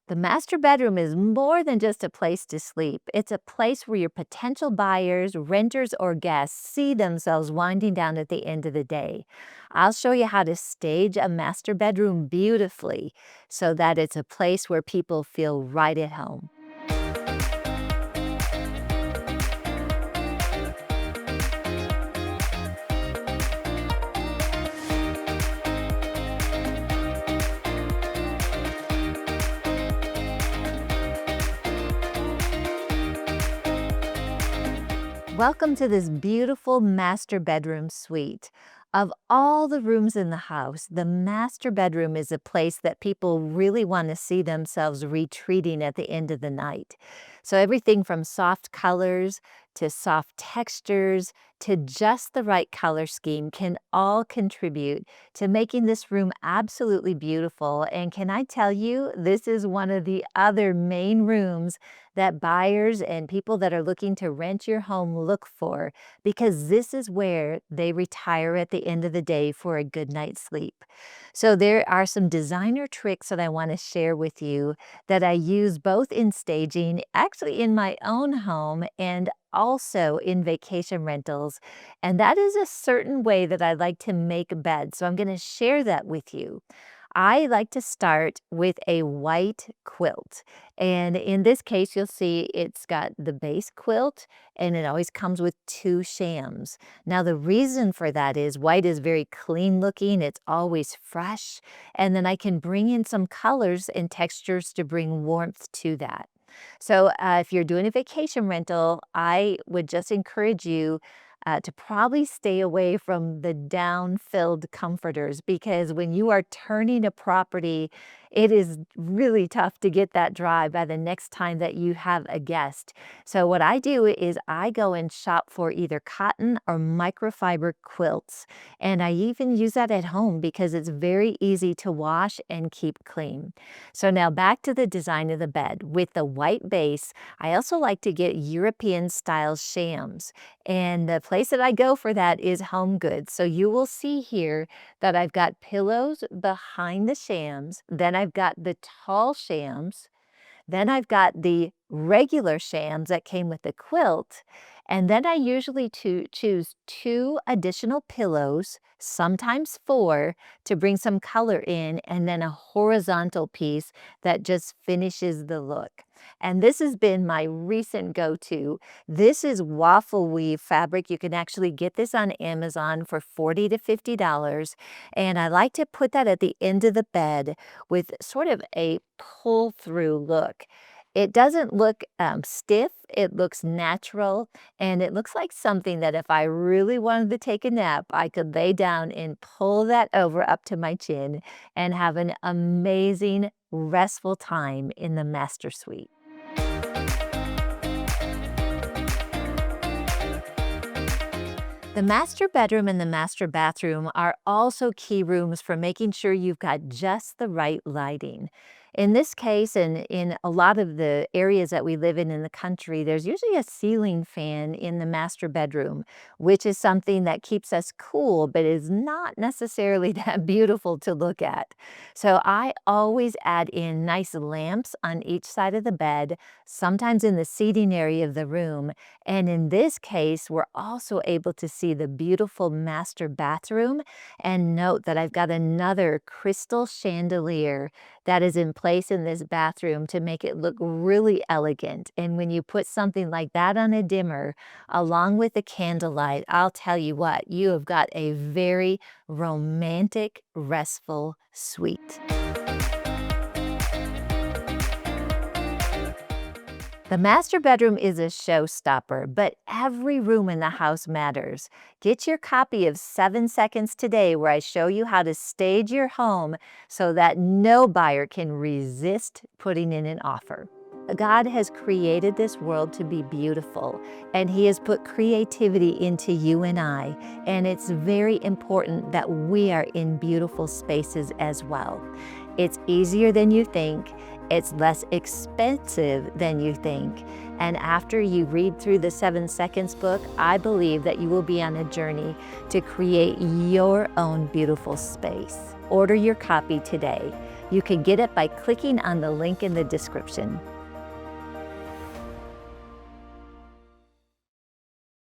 The master bedroom is more than just a place to sleep. It's a place where your potential buyers, renters, or guests see themselves winding down at the end of the day. I'll show you how to stage a master bedroom beautifully so that it's a place where people feel right at home. Welcome to this beautiful master bedroom suite. Of all the rooms in the house, the master bedroom is a place that people really want to see themselves retreating at the end of the night. So everything from soft colors to soft textures to just the right color scheme can all contribute to making this room absolutely beautiful. And can I tell you, this is one of the other main rooms that buyers and people that are looking to rent your home look for, because this is where they retire at the end of the day for a good night's sleep. So there are some designer tricks that I want to share with you that I use both in staging, actually in my own home, and also in vacation rentals. And that is a certain way that I like to make beds. So I'm going to share that with you. I like to start with a white quilt. And in this case, you'll see it's got the base quilt and it always comes with two shams. Now, the reason for that is white is very clean looking, it's always fresh, and then I can bring in some colors and textures to bring warmth to that. So, if you're doing a vacation rental, I would just encourage you to probably stay away from the down-filled comforters, because when you are turning a property, it is really tough to get that dry by the next time that you have a guest. So what I do is I go and shop for either cotton or microfiber quilts, and I even use that at home because it's very easy to wash and keep clean. So now back to the design of the bed. With the white base, I also like to get European style shams. And the place that I go for that is Home Goods. So you will see here that I've got pillows behind the shams, then I've got the tall shams, then I've got the regular shams that came with the quilt, and then I usually choose two additional pillows, sometimes four, to bring some color in, and then a horizontal piece that just finishes the look. And this has been my recent go-to. This is waffle weave fabric. You can actually get this on Amazon for $40 to $50, and I like to put that at the end of the bed with sort of a pull-through look. It doesn't look stiff, it looks natural, and it looks like something that if I really wanted to take a nap, I could lay down and pull that over up to my chin and have an amazing, restful time in the master suite. The master bedroom and the master bathroom are also key rooms for making sure you've got just the right lighting. In this case, and in a lot of the areas that we live in the country, there's usually a ceiling fan in the master bedroom, which is something that keeps us cool, but is not necessarily that beautiful to look at. So I always add in nice lamps on each side of the bed, sometimes in the seating area of the room, and in this case, we're also able to see the beautiful master bathroom. And note that I've got another crystal chandelier that is in place in this bathroom to make it look really elegant. And when you put something like that on a dimmer, along with the candlelight, I'll tell you what, you have got a very romantic, restful suite. The master bedroom is a showstopper, but every room in the house matters. Get your copy of 7 Seconds Today, where I show you how to stage your home so that no buyer can resist putting in an offer. God has created this world to be beautiful, and He has put creativity into you and I, and it's very important that we are in beautiful spaces as well. It's easier than you think. It's less expensive than you think. And after you read through the 7 Seconds book, I believe that you will be on a journey to create your own beautiful space. Order your copy today. You can get it by clicking on the link in the description.